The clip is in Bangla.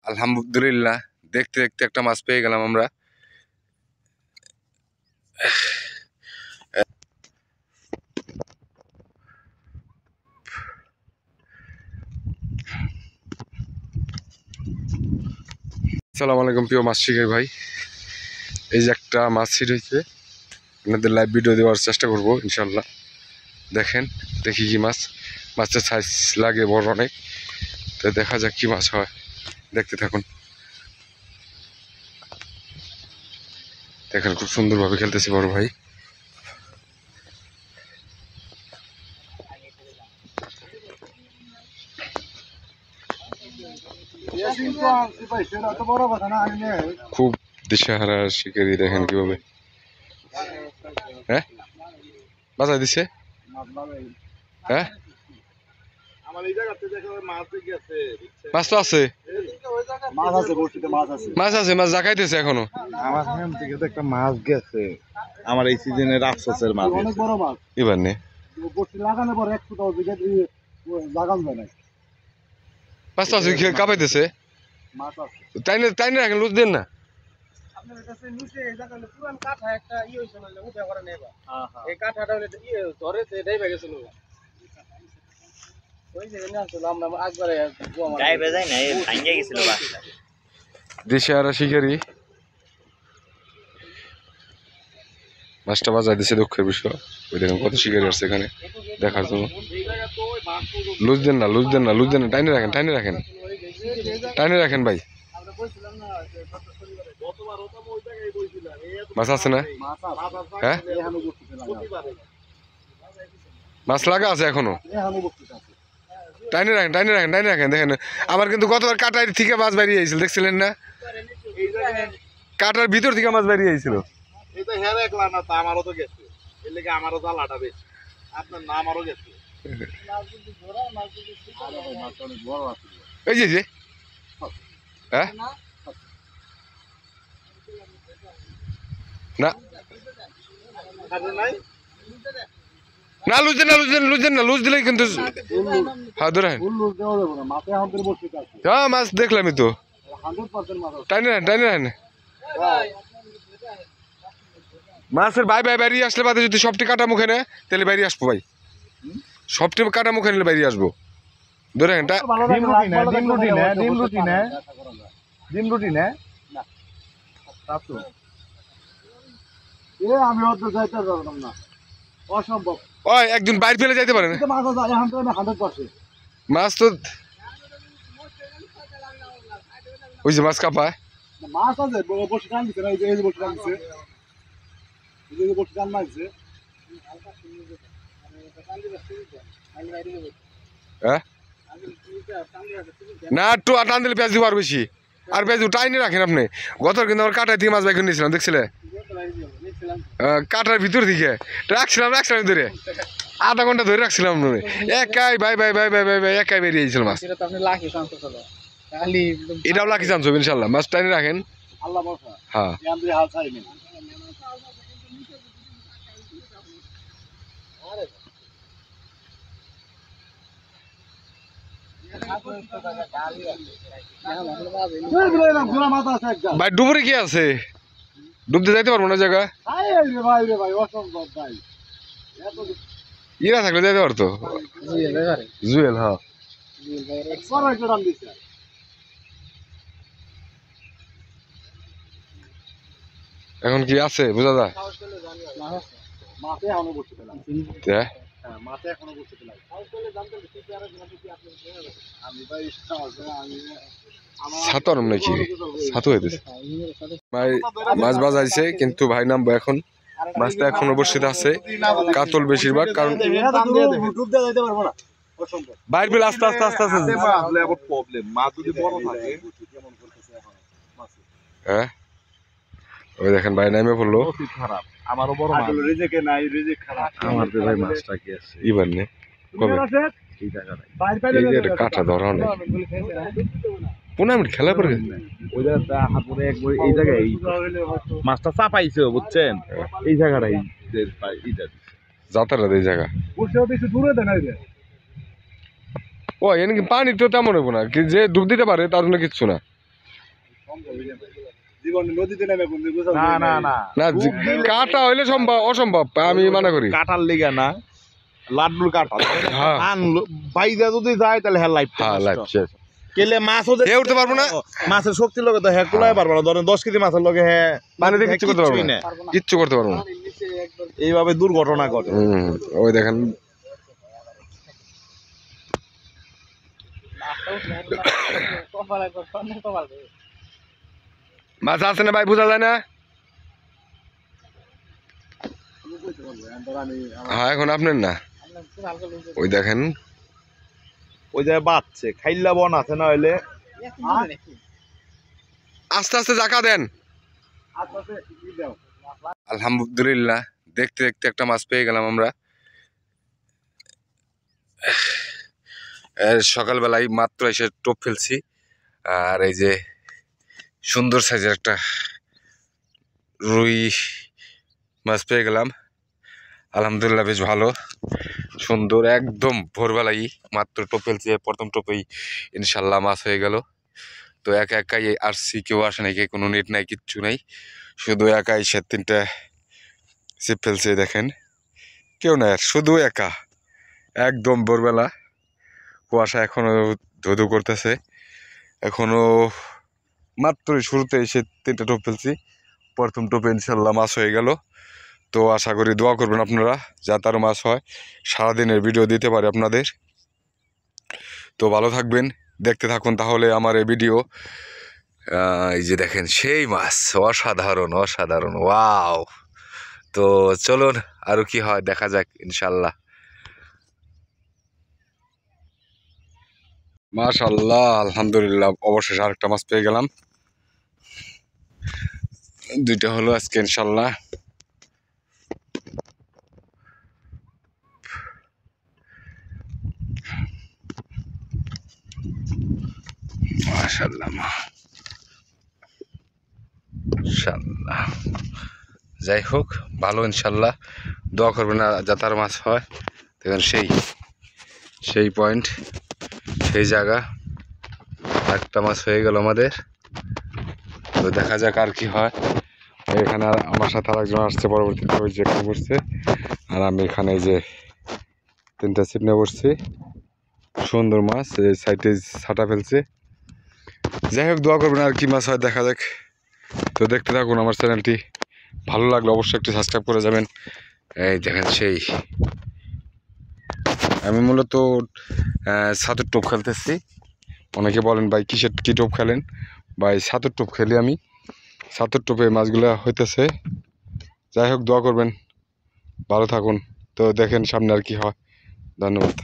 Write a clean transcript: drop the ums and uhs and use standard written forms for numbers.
আলহামদুলিল্লাহ দেখতে দেখতে একটা মাছ পেয়ে গেলাম আমরা। আসসালামু আলাইকুম প্রিয় মাছ শিকারী ভাই, এই যে একটা মাছ ছিট হয়েছে, আপনাদের লাইভ ভিডিও দেওয়ার চেষ্টা করব ইনশাল্লাহ। দেখেন দেখি কি মাছ, মাছের সাইজ লাগে বড় অনেক, তো দেখা যাক কি মাছ হয়, দেখতে থাকুন। দেখেন খুব সুন্দরভাবে খেলতেছে বড় ভাই। খুব দিশেহারা শিকারি, দেখেন কিভাবে হ্যাঁ বাজায় দিছে। হ্যাঁ মাছ তো আছে, মাছ আছে, মাছ জাগাইতেছে এখনো। আমার এখান থেকে তো একটা মাছ গেছে, আমার এই সিজনে রাক্ষসের মাছ, অনেক বড় মাছ। এবার নে লাগানোর পর একটু লাগান যায় না, মাছ তো আছে, কাঁপাইতেছে। তাই না রাখেন, লুজ দেন না। দিশেহারা শিকারি মাছটা বাজায় দিছে, দুঃখের বিষয়। ওই দেখেন কত শিকারি আসছে এখানে দেখার জন্য। লুজ দেন না, লুজ দেন না, লুজ দেন না, টাইনে রাখেন, টাইনে রাখেন, টাইনে রাখেন ভাই। মাছ আছে না? হ্যাঁ মাছ লাগা আছে এখনো, টাইনে রাখেন, টাইনে রাখেন, টাইনে রাখেন। দেখেন আমার কিন্তু গতবার কাটার থেকে মাছ বেরিয়ে আইছিল, দেখছিলেন না? কাটার ভিতর থেকে মাছ বেরিয়ে আইছিল। এই যে হ্যাঁ না না, লুজ দেন না, লুজ দেন, লুজ দেন না, লুজ দিলেই কিন্তু হ্যাঁ ধরে হ্যাঁ মাছ দেখলামই তো। টাইনে রাখেন, টাইনে রাখেন। মাছের ভাই ভাই বেরিয়ে আসলে বাদে যদি সবটি কাটা মুখে নেয় তাহলে বেরিয়ে আসবো ভাই, সবটি কাটা মুখে নিলে বেরিয়ে আসবো। ধরে রাখেন। ওই একদিন বাইরে ফেলে যাইতে পারেন মাছ তো, ওই যে মাছ কাপায় মাছ আছে, বসে টান দিচ্ছে না, এই যে বসে টান দিচ্ছে, এই যে বসে টান মারছে। হ্যাঁ না, একটু টান দিলে পেঁয়াজ দিব আর বেশি, আর পেঁয়াজ টাইনে রাখেন আপনি। গত কিন্তু আমার কাটার থেকে মাছ বাইক নিয়েছিলাম, দেখছিলে? কাটার ভিতর দিকে রাখছিলাম ধরে আধা ঘন্টা ধরে রাখছিলাম, একাই ভাই ভাই ভাই ভাই ভাই ভাই একাই বেরিয়ে গেছিল মাছ। এটাও লাকি চান্স হবে ইনশাল্লাহ, মাছ টাইনে রাখেন। হ্যাঁ ভাই ডুবুরি কি আছে, ডুবতে যাইতে পারবো না জায়গা, ইরা থাকলে যাইতে পারতো। জুয়েল হ্যাঁ এখন কি আছে বোঝা যায়। ছাতর নাকি ছাতু হইতেছে ভাই, মাছ বাজাইছে কিন্তু ভাই নামবো এখন। মাছটা এখন অবশ্যই আছে, কাতল বেশিরভাগ, কারণ বাইর বিল আস্তে আস্তে আস্তে আস্তে। হ্যাঁ ওই দেখেন ভাই নামে পড়লো। আমারও বড় মাছ, রিজেকে নাই, রিজেক খারাপ। আমার ভাই মাছটা কি আছে ইবার নে কবে এই জায়গাটা, এই যে এটা কাটা ধরা নেই 15 মিনিট খেলা পরে ওই জায়গাটা হাতুরে একবার এই জায়গায় মাছটা চাপাইছে, বুঝছেন? এই জায়গাটা যাতারা এই জায়গা ও এনে পানি তো তেমন হবো না, যে ডুব দিতে পারে তার জন্য কিচ্ছু না। না না না না কাটা হইলে সম্ভব অসম্ভব আমি মানা করি কাটার লিগা না লাড্ডুর কাটা হ্যাঁ বাইজা যদি যায় তাহলে হ্যাঁ লাইফ হ্যাঁ লাইফ শেষ কেলে মাছও এ উঠতে পারবো না মাছের শক্তির লগে তো হ্যাঁ কুলাই পারবো না ধরেন 10 কেজি মাছের লগে হ্যাঁ পানিতে কিচ্ছু করতে পারবো না কিচ্ছু করতে পারবো না এইভাবে দুর্ঘটনা ঘটে ওই দেখেন মাছ আছে না ভাই বোঝা যায় না হ্যাঁ এখন আপনার না ওই দেখেন ওই জায়গায় বাচ্চে খাইলা বন আছে না হইলে আস্তে আস্তে জাকা দেন আলহামদুলিল্লাহ দেখতে দেখতে একটা মাছ পেয়ে গেলাম আমরা সকালবেলায় মাত্র এসে টোপ ফেলছি আর এই যে সুন্দর সাইজের একটা রুই মাছ পেয়ে গেলাম আলহামদুলিল্লাহ বেশ ভালো সুন্দর একদম ভোরবেলাই মাত্র টোপ ফেলছি প্রথম টোপেই ইনশাল্লাহ মাছ হয়ে গেল তো একা একাই আসছি কেউ আসে নাকি কোনো নেট নাই কিচ্ছু নাই শুধু একাই সে 3টা ছিপ ফেলছে দেখেন কেউ নাই আর শুধু একা একদম ভোরবেলা কুয়াশা এখনো ধুধু করতেছে এখনো মাত্রই শুরুতে এসে 3টা টোপ ফেলছি প্রথম টোপে ইনশাল্লাহ মাছ হয়ে গেল তো আশা করি দোয়া করবেন আপনারা যাতে আরও মাছ হয় সারাদিনের ভিডিও দিতে পারে আপনাদের তো ভালো থাকবেন দেখতে থাকুন তাহলে আমার এই ভিডিও এই যে দেখেন সেই মাছ অসাধারণ অসাধারণ ওয়াও তো চলুন আরও কি হয় দেখা যাক ইনশাল্লাহ মাশাআল্লাহ আলহামদুলিল্লাহ অবশেষে আরেকটা মাছ পেয়ে গেলাম 2টা হলো আজকে ইনশাল্লাহ মাশাআল্লাহ ইনশাল্লাহ যাই হোক ভালো ইনশাল্লাহ দোয়া করবেন না যাতে আর মাছ হয় দেখুন সেই পয়েন্ট সেই জায়গা একটা মাছ হয়ে গেল আমাদের তো দেখা যাক আর কি হয় এখানে আমার সাথে আরেকজন আসছে পরবর্তীতে ওই যে এখানে বসছে আর আমি এখানে যে 3টা ছিপ নিয়ে বসছি সুন্দর মাছ এই সাইডে ছাটা ফেলছে যাই হোক দোয়া করবেন আর কি মাছ হয় দেখা যাক তো দেখতে থাকুন আমার চ্যানেলটি ভালো লাগলে অবশ্যই একটু সাবস্ক্রাইব করে যাবেন এই দেখেন সেই আমি মূলত ছাতুর টোপ খেলতেছি অনেকে বলেন ভাই কিসের কী টোপ খেলেন ভাই ছাতুর টোপ খেলি আমি ছাতুর টোপে মাছগুলো হইতেছে যাই হোক দোয়া করবেন ভালো থাকুন তো দেখেন সামনে আর কি হয় ধন্যবাদ